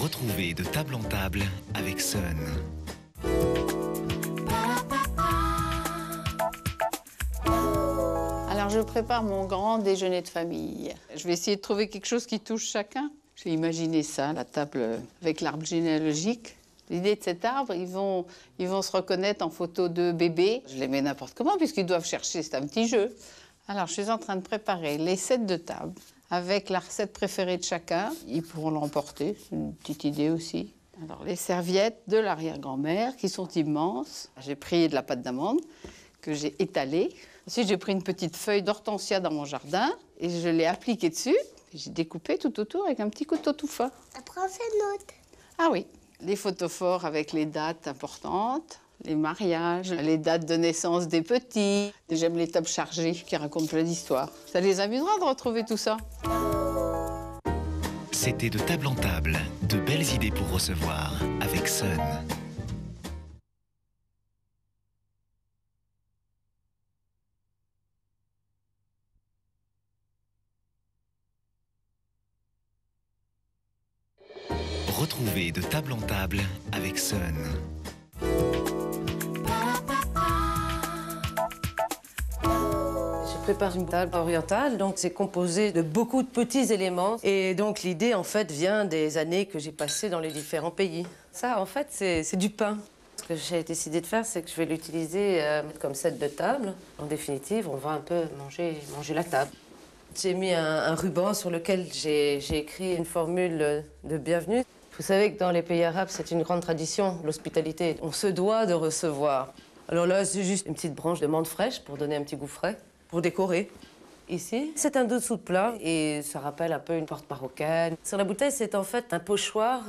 Retrouvez de table en table avec Sun. Alors je prépare mon grand déjeuner de famille. Je vais essayer de trouver quelque chose qui touche chacun. J'ai imaginé ça, la table avec l'arbre généalogique. L'idée de cet arbre, ils vont se reconnaître en photo de bébé. Je les mets n'importe comment puisqu'ils doivent chercher, c'est un petit jeu. Alors je suis en train de préparer les sets de table avec la recette préférée de chacun. Ils pourront l'emporter, c'est une petite idée aussi. Alors les serviettes de l'arrière-grand-mère qui sont immenses. J'ai pris de la pâte d'amande que j'ai étalée. Ensuite j'ai pris une petite feuille d'hortensia dans mon jardin et je l'ai appliquée dessus. J'ai découpé tout autour avec un petit couteau tout fin. Après on fait une note. Ah oui, les photos forts avec les dates importantes, les mariages, les dates de naissance des petits. J'aime les tables chargées qui racontent plein d'histoires. Ça les amusera de retrouver tout ça. C'était de table en table, de belles idées pour recevoir avec Sun. Retrouvez de table en table avec Sun. Je prépare une table orientale, donc c'est composé de beaucoup de petits éléments. Et donc l'idée, en fait, vient des années que j'ai passées dans les différents pays. Ça, en fait, c'est du pain. Ce que j'ai décidé de faire, c'est que je vais l'utiliser comme set de table. En définitive, on va un peu manger la table. J'ai mis un ruban sur lequel j'ai écrit une formule de bienvenue. Vous savez que dans les pays arabes, c'est une grande tradition, l'hospitalité. On se doit de recevoir. Alors là, c'est juste une petite branche de menthe fraîche pour donner un petit goût frais, pour décorer. Ici, c'est un dessous de plat et ça rappelle un peu une porte marocaine. Sur la bouteille, c'est en fait un pochoir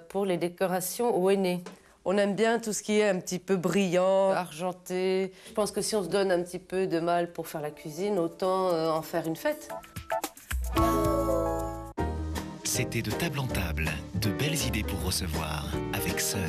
pour les décorations au henné. On aime bien tout ce qui est un petit peu brillant, argenté. Je pense que si on se donne un petit peu de mal pour faire la cuisine, autant en faire une fête. C'était de table en table, de belles idées pour recevoir avec Sun.